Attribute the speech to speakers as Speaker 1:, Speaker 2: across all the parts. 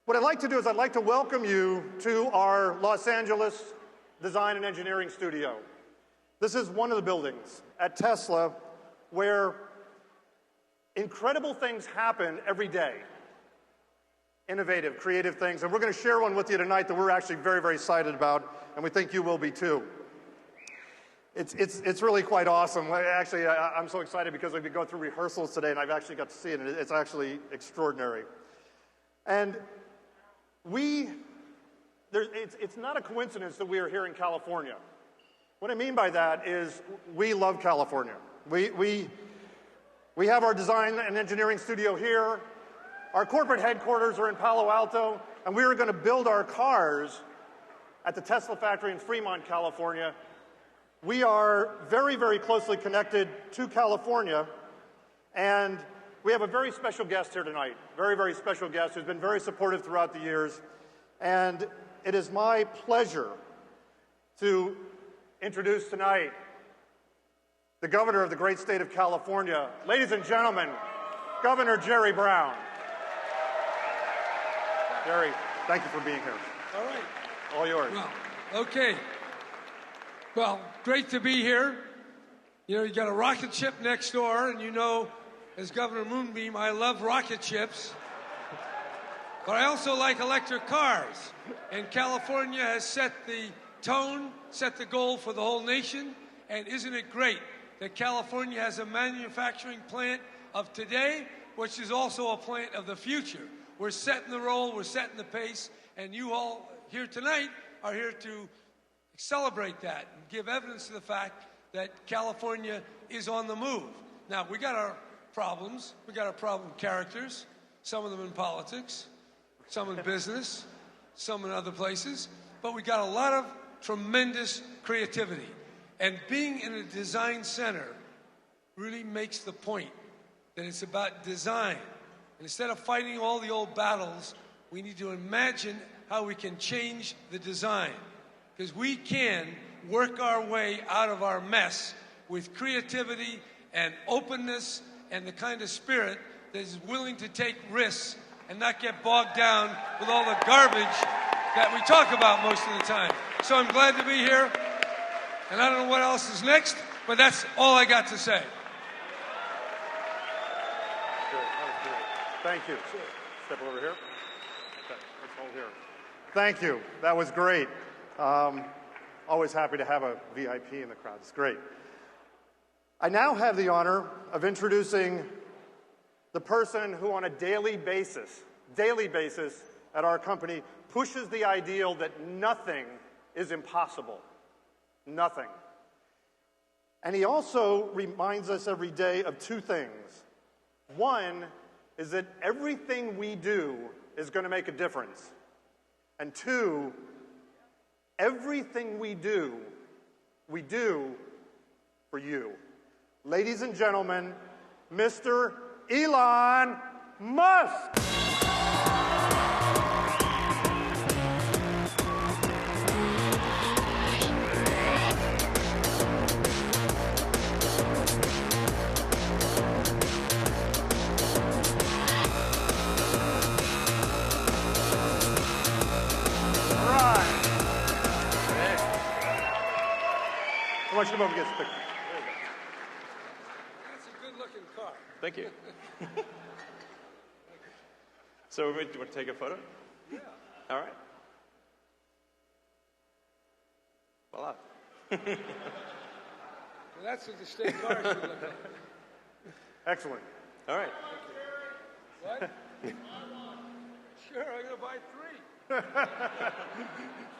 Speaker 1: What I'd like to do is I'd like to welcome you to our Los Angeles Design and Engineering Studio. This is one of the buildings at Tesla where incredible things happen every day. Innovative, creative things. And we're going to share one with you tonight that we're actually very, very excited about, and we think you will be too. It's really quite awesome. Actually, I'm so excited because we've been going through rehearsals today, and I've actually got to see it, and it's actually extraordinary. And it's not a coincidence that we are here in California. What I mean by that is we love California. We have our design and engineering studio here. Our corporate headquarters are in Palo Alto, and we are going to build our cars at the Tesla factory in Fremont, California. We are very, very closely connected to California, and we have a very special guest here tonight, very, very special guest who's been very supportive throughout the years. And it is my pleasure to introduce tonight the governor of the great state of California. Ladies and gentlemen, Governor Jerry Brown. Jerry, thank you for being here.
Speaker 2: All right.
Speaker 1: All yours.
Speaker 2: Well, okay. Well, great to be here. You know, you got a rocket ship next door, and you know, as Governor Moonbeam, I love rocket ships. But I also like electric cars. And California has set the tone, set the goal for the whole nation. And isn't it great that California has a manufacturing plant of today, which is also a plant of the future? We're setting the role, we're setting the pace, and you all here tonight are here to celebrate that and give evidence to the fact that California is on the move. Now, we got our problems. We got our problem characters, some of them in politics, some in business, some in other places, but we got a lot of tremendous creativity. And being in a design center really makes the point that it's about design. And instead of fighting all the old battles, we need to imagine how we can change the design. Because we can work our way out of our mess with creativity and openness and the kind of spirit that is willing to take risks and not get bogged down with all the garbage that we talk about most of the time. So I'm glad to be here, and I don't know what else is next, but that's all I got to say.
Speaker 1: Good. That was good. Thank you. Sure. Step over here. Okay, let's hold here. Thank you. That was great. Always happy to have a VIP in the crowd. It's great. I now have the honor of introducing the person who on a daily basis at our company pushes the ideal that nothing is impossible. Nothing. And he also reminds us every day of two things. One is that everything we do is going to make a difference. And two, everything we do for you. Ladies and gentlemen, Mr. Elon Musk. I want you to come over and get a picture.
Speaker 2: That's a good-looking car.
Speaker 3: Thank you. So, do you want to take a photo?
Speaker 2: Yeah.
Speaker 3: All right. Voila.
Speaker 2: Well, that's what the state cars should look like.
Speaker 1: Excellent.
Speaker 3: All right.
Speaker 2: What? Sure, I'm going to buy 3.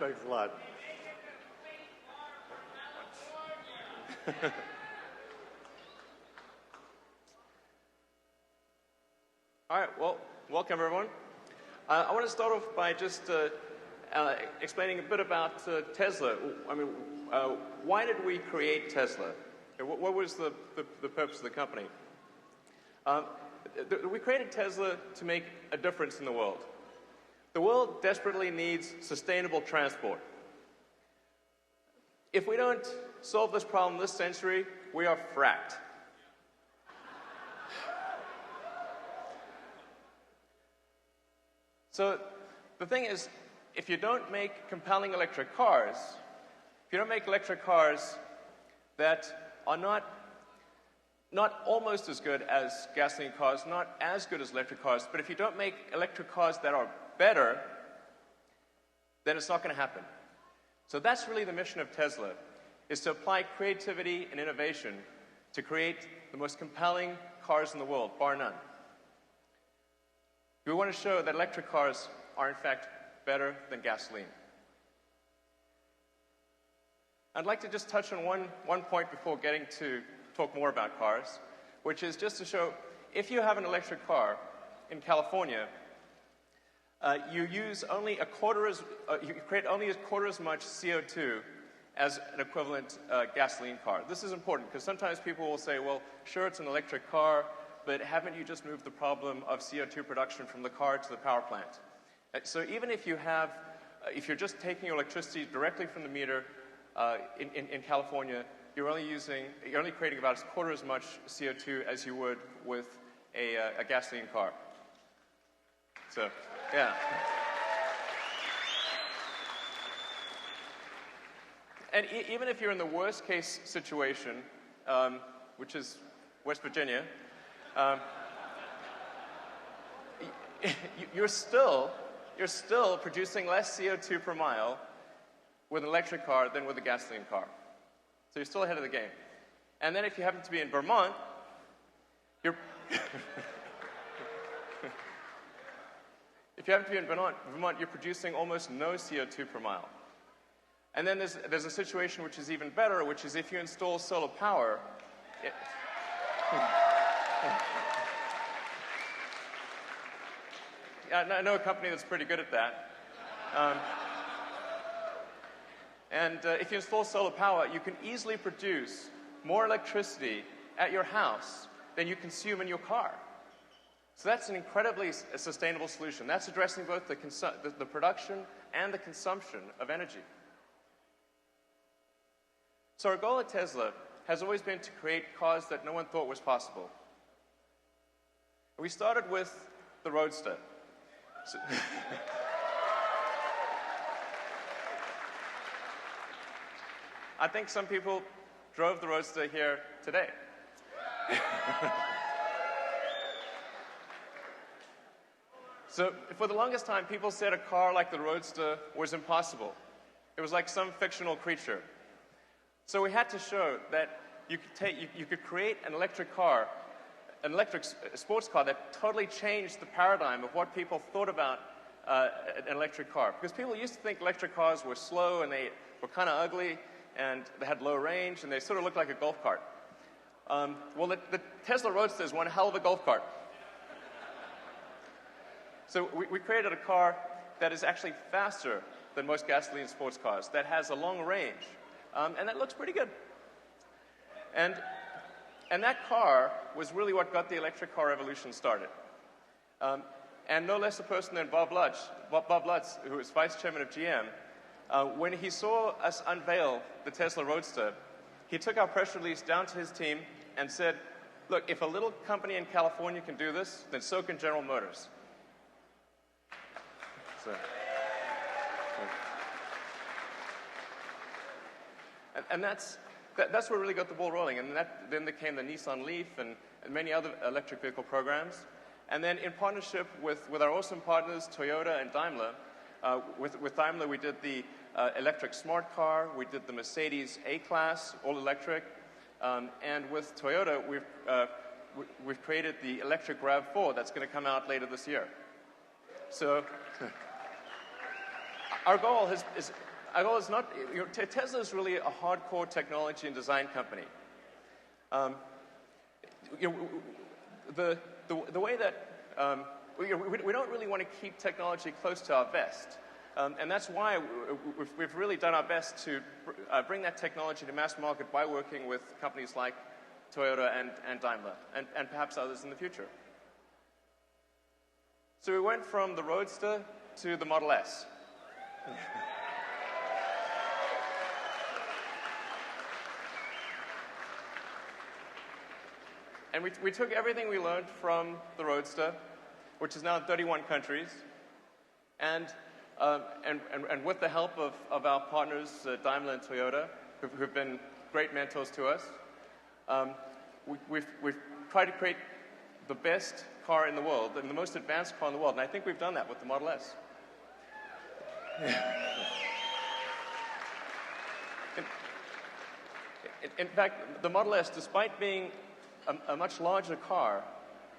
Speaker 1: Thanks a lot.
Speaker 3: All right, well, welcome everyone. I want to start off by just explaining a bit about Tesla. I mean, why did we create Tesla? What was the purpose of the company? We created Tesla to make a difference in the world. The world desperately needs sustainable transport. If we don't solve this problem this century, we are fracked. So the thing is, if you don't make compelling electric cars, if you don't make electric cars that are not almost as good as gasoline cars, not as good as electric cars, but if you don't make electric cars that are better, then it's not going to happen. So that's really the mission of Tesla, is to apply creativity and innovation to create the most compelling cars in the world, bar none. We want to show that electric cars are, in fact, better than gasoline. I'd like to just touch on one point before getting to talk more about cars, which is just to show, if you have an electric car in California, you use only you create only a quarter as much CO2 as an equivalent gasoline car. This is important because sometimes people will say, well, sure, it's an electric car, but haven't you just moved the problem of CO2 production from the car to the power plant? So even if if you're just taking your electricity directly from the meter in California, you're only creating about a quarter as much CO2 as you would with a gasoline car. So, yeah. And even if you're in the worst case situation, which is West Virginia, you're still producing less CO2 per mile with an electric car than with a gasoline car. So you're still ahead of the game. And then if you happen to be in Vermont, you're if you happen to be in Vermont, you're producing almost no CO2 per mile. And then there's a situation which is even better, which is if you install solar power. I know a company that's pretty good at that. If you install solar power, you can easily produce more electricity at your house than you consume in your car. So that's an incredibly sustainable solution. That's addressing both the production and the consumption of energy. So our goal at Tesla has always been to create cars that no one thought was possible. We started with the Roadster. So I think some people drove the Roadster here today. So for the longest time, people said a car like the Roadster was impossible. It was like some fictional creature. So we had to show that you could create an electric car, an electric sports car that totally changed the paradigm of what people thought about an electric car. Because people used to think electric cars were slow and they were kind of ugly and they had low range and they sort of looked like a golf cart. Well, the Tesla Roadster is one hell of a golf cart. So we created a car that is actually faster than most gasoline sports cars, that has a long range, and that looks pretty good. And that car was really what got the electric car revolution started. And no less a person than Bob Lutz, who is vice chairman of GM, when he saw us unveil the Tesla Roadster, he took our press release down to his team and said, look, if a little company in California can do this, then so can General Motors. So, and that's what really got the ball rolling. And then there came the Nissan Leaf and many other electric vehicle programs. And then in partnership with our awesome partners, Toyota and Daimler, with Daimler we did the electric smart car, we did the Mercedes A-Class, all electric. And with Toyota, we've created the electric RAV4 that's going to come out later this year. So our goal is not, Tesla is really a hardcore technology and design company. The way that we don't really want to keep technology close to our vest. And that's why we've really done our best to bring that technology to mass market by working with companies like Toyota and Daimler, and perhaps others in the future. So we went from the Roadster to the Model S. And we took everything we learned from the Roadster, which is now in 31 countries, And, and with the help of our partners, Daimler and Toyota, who've been great mentors to us, we've tried to create the best car in the world, and the most advanced car in the world, and I think we've done that with the Model S. In fact, the Model S, despite being a much larger car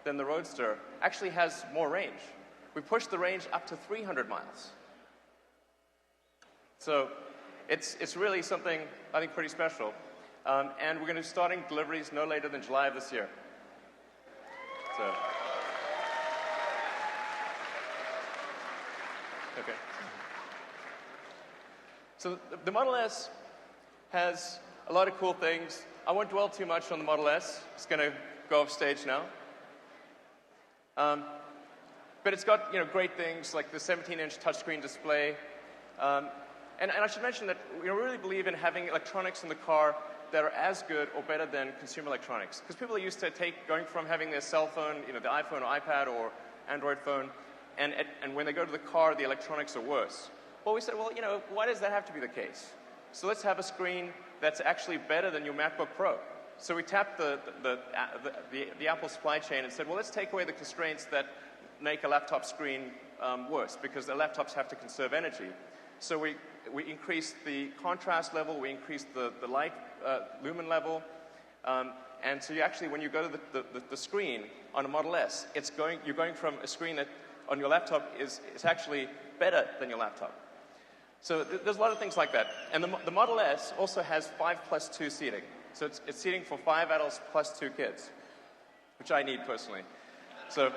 Speaker 3: than the Roadster, actually has more range. We pushed the range up to 300 miles. So it's really something, I think, pretty special. And we're going to be starting deliveries no later than July of this year. So, okay. So the Model S has a lot of cool things. I won't dwell too much on the Model S. It's going to go off stage now. But it's got, great things like the 17-inch touchscreen display. And I should mention that we really believe in having electronics in the car that are as good or better than consumer electronics. Because people are used to going from having their cell phone, the iPhone or iPad or Android phone, and when they go to the car, the electronics are worse. Well, we said, why does that have to be the case? So let's have a screen that's actually better than your MacBook Pro. So we tapped the Apple supply chain and said, well, let's take away the constraints that make a laptop screen worse, because the laptops have to conserve energy. So we increased the contrast level, we increased the light lumen level, and so when you go to the screen on a Model S, you're going from a screen that on your laptop is actually better than your laptop. So there's a lot of things like that. And the Model S also has 5+2 seating. So it's seating for 5 adults plus 2 kids, which I need personally. So,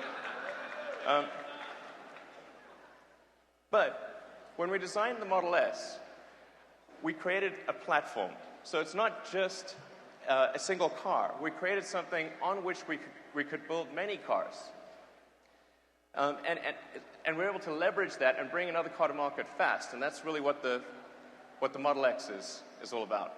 Speaker 3: but when we designed the Model S, we created a platform. So it's not just a single car. We created something on which we could build many cars. And we're able to leverage that and bring another car to market fast. And that's really what the Model X is all about.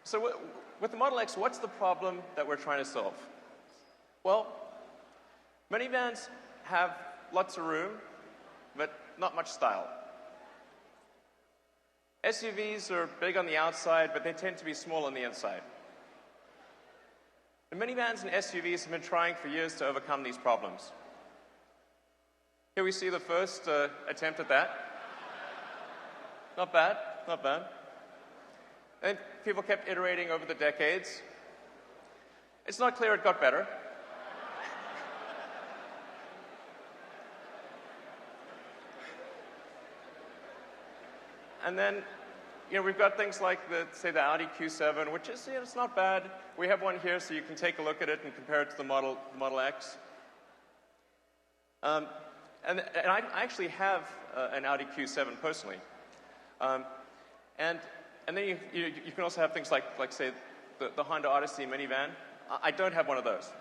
Speaker 3: So with the Model X, what's the problem that we're trying to solve? Well, minivans have lots of room, but not much style. SUVs are big on the outside, but they tend to be small on the inside. The minivans and SUVs have been trying for years to overcome these problems. Here we see the first attempt at that. Not bad, not bad. And people kept iterating over the decades. It's not clear it got better. And then, we've got things like the Audi Q7, which is, it's not bad. We have one here, so you can take a look at it and compare it to the Model X. And I actually have an Audi Q7 personally. And then you can also have things like say, the Honda Odyssey minivan. I don't have one of those.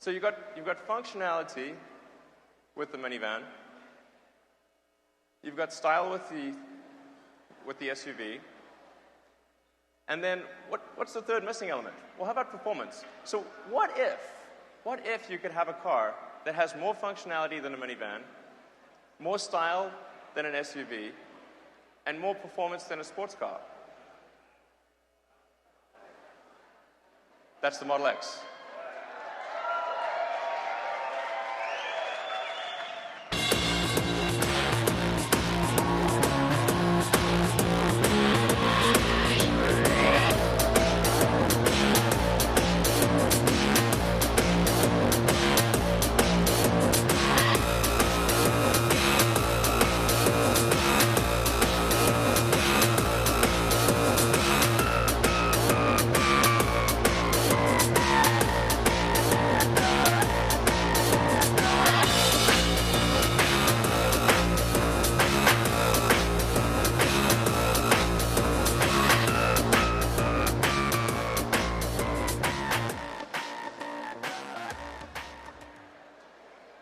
Speaker 3: So you've got functionality with the minivan. You've got style with the SUV. And then what's the third missing element? Well, how about performance? So what if you could have a car that has more functionality than a minivan, more style than an SUV, and more performance than a sports car? That's the Model X.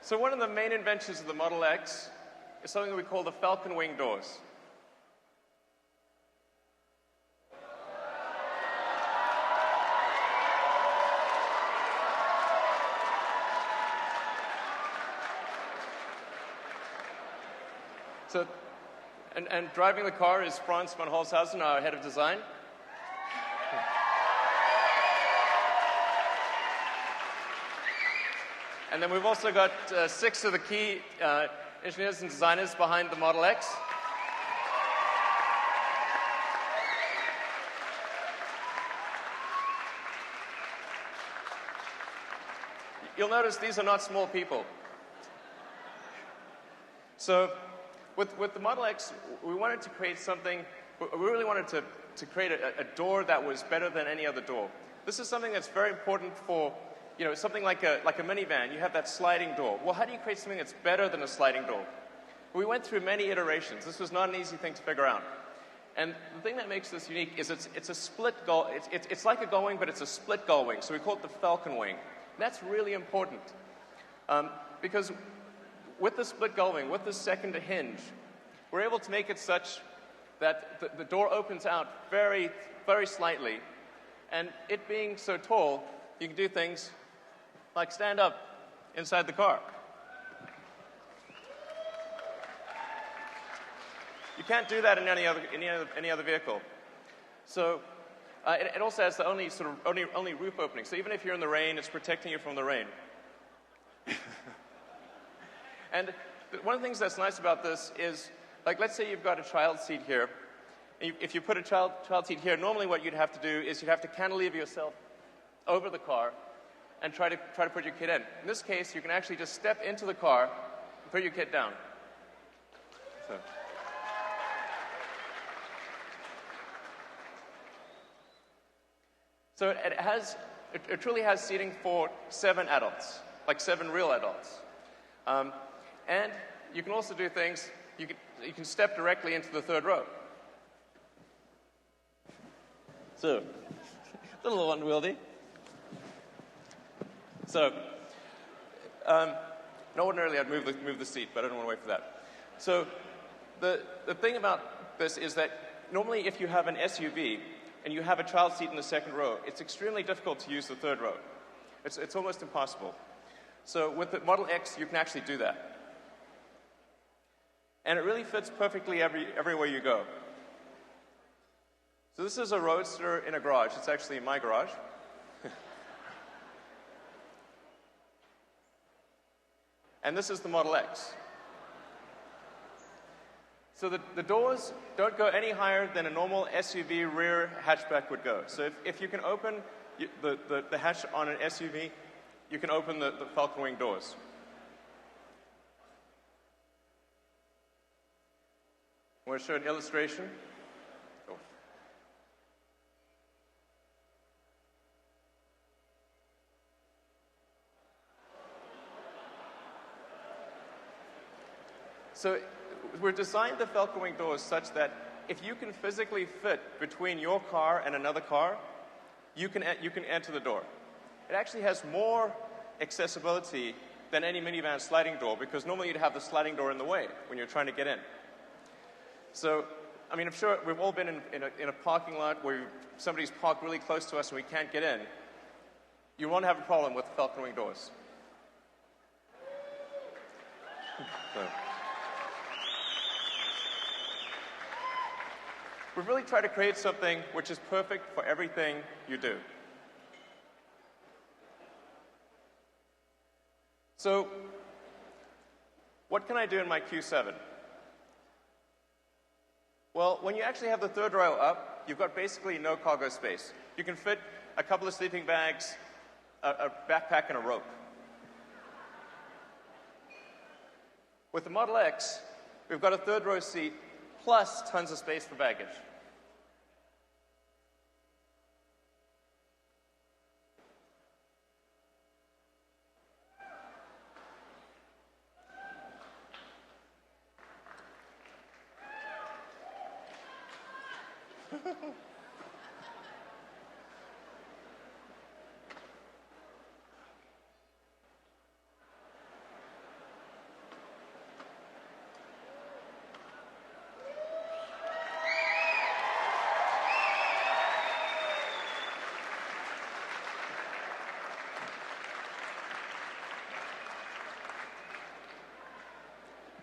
Speaker 3: So one of the main inventions of the Model X is something that we call the Falcon wing doors. So, and driving the car is Franz von Holzhausen, our head of design. And then we've also got 6 of the key engineers and designers behind the Model X. You'll notice these are not small people. So with the Model X, we wanted to create something, we really wanted to create a door that was better than any other door. This is something that's very important for, something like a minivan. You have that sliding door. Well, how do you create something that's better than a sliding door? We went through many iterations. This was not an easy thing to figure out. And the thing that makes this unique is it's a split gull. It's like a gull wing, but it's a split gull wing. So we call it the Falcon wing. That's really important because with the split gull wing, with the second hinge, we're able to make it such that the door opens out very, very slightly. And it being so tall, you can do things like stand up inside the car. You can't do that in any other vehicle. So it also has the only roof opening. So even if you're in the rain, it's protecting you from the rain. And one of the things that's nice about this is, like, let's say you've got a child seat here. If you put a child seat here, normally what you'd have to do is you'd have to cantilever yourself over the car and try to put your kid in. In this case, you can actually just step into the car and put your kid down. So it truly has seating for 7 adults, like 7 real adults. And you can also do things, you can step directly into the 3rd row. So, a little unwieldy. So, ordinarily I'd move the seat, but I don't want to wait for that. So, the thing about this is that normally if you have an SUV and you have a child seat in the 2nd row, it's extremely difficult to use the 3rd row. It's almost impossible. So with the Model X, you can actually do that. And it really fits perfectly everywhere you go. So this is a Roadster in a garage. It's actually in my garage. And this is the Model X. So the doors don't go any higher than a normal SUV rear hatchback would go. So if you can open the hatch on an SUV, you can open the Falcon wing doors. I want to show an illustration. Oh. So we've designed the Falcon wing doors such that if you can physically fit between your car and another car, you can enter the door. It actually has more accessibility than any minivan sliding door, because normally you'd have the sliding door in the way when you're trying to get in. So, I mean, I'm sure we've all been in a parking lot where somebody's parked really close to us and we can't get in. You won't have a problem with the Falcon wing doors. So. We've really tried to create something which is perfect for everything you do. So, what can I do in my Q7? Well, when you actually have the 3rd row up, you've got basically no cargo space. You can fit a couple of sleeping bags, a backpack, and a rope. With the Model X, we've got a 3rd row seat plus tons of space for baggage.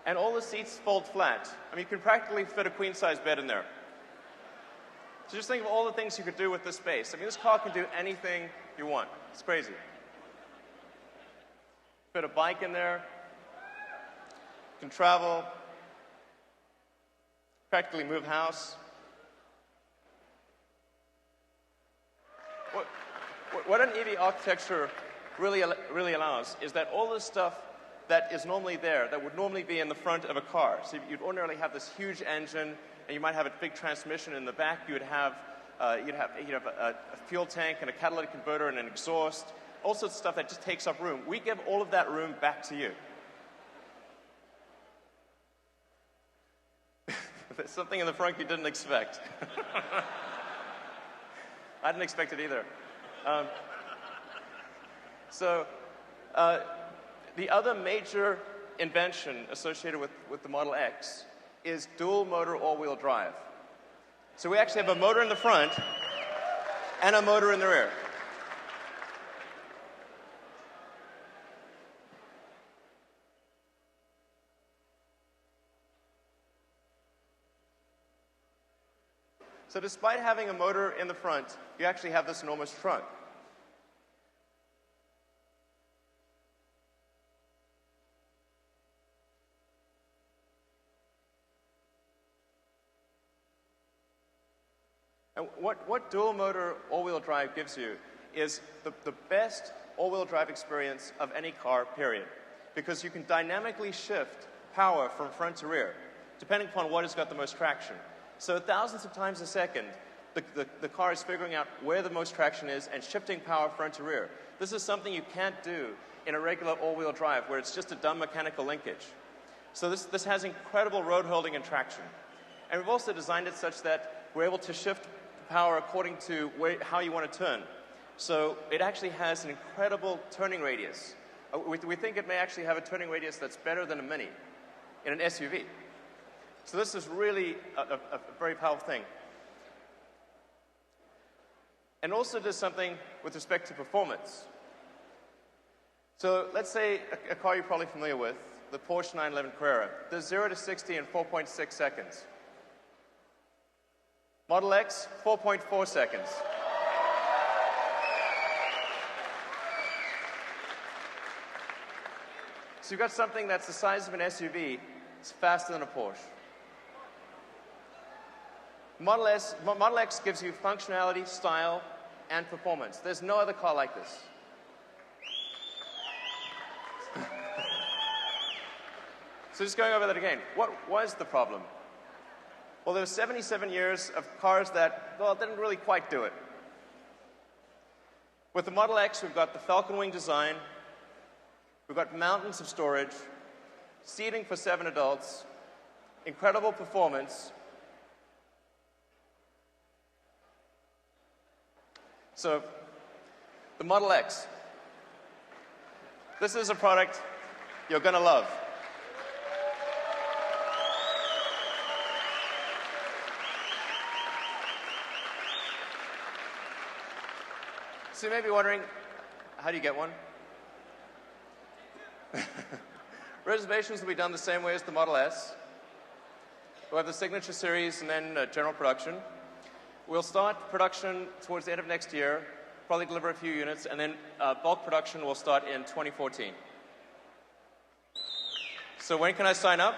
Speaker 3: and all the seats fold flat. I mean, you can practically fit a queen-size bed in there. So just think of all the things you could do with this space. I mean, this car can do anything you want. It's crazy. Fit a bike in there. You can travel. Practically move house. What an EV architecture really allows is that all the stuff that is normally there, that would normally be in the front of a car. So you'd ordinarily have this huge engine, and you might have a big transmission in the back. You'd have a fuel tank and a catalytic converter and an exhaust, all sorts of stuff that just takes up room. We give all of that room back to you. There's something in the front you didn't expect. I didn't expect it either. The other major invention associated with the Model X is dual motor all-wheel drive. So we actually have a motor in the front and a motor in the rear. So despite having a motor in the front, you actually have this enormous trunk. And what dual motor all-wheel drive gives you is the best all-wheel drive experience of any car, period. Because you can dynamically shift power from front to rear, depending upon what has got the most traction. So thousands of times a second, the car is figuring out where the most traction is and shifting power front to rear. This is something you can't do in a regular all-wheel drive where it's just a dumb mechanical linkage. So this has incredible road holding and traction. And we've also designed it such that we're able to shift power according to how you want to turn. So it actually has an incredible turning radius. We think it may actually have a turning radius that's better than a Mini in an SUV. So this is really a very powerful thing. And also does something with respect to performance. So let's say a car you're probably familiar with, the Porsche 911 Carrera, does 0 to 60 in 4.6 seconds. Model X, 4.4 seconds. So you've got something that's the size of an SUV, it's faster than a Porsche. Model X gives you functionality, style, and performance. There's no other car like this. So just going over that again, what was the problem? Well, there were 77 years of cars that, well, didn't really quite do it. With the Model X, we've got the Falcon wing design, we've got mountains of storage, seating for 7 adults, incredible performance. So, the Model X. This is a product you're going to love. So you may be wondering, how do you get one? Reservations will be done the same way as the Model S. We'll have the Signature Series and then general production. We'll start production towards the end of next year, probably deliver a few units, and then bulk production will start in 2014. So when can I sign up?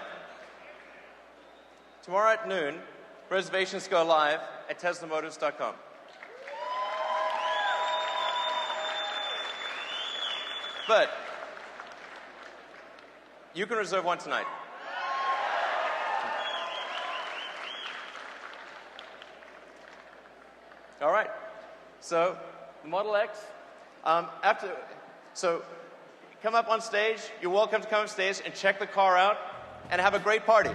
Speaker 3: Tomorrow at noon, reservations go live at teslamotors.com. But you can reserve one tonight. All right. So the Model X. So come up on stage. You're welcome to come up stage and check the car out and have a great party.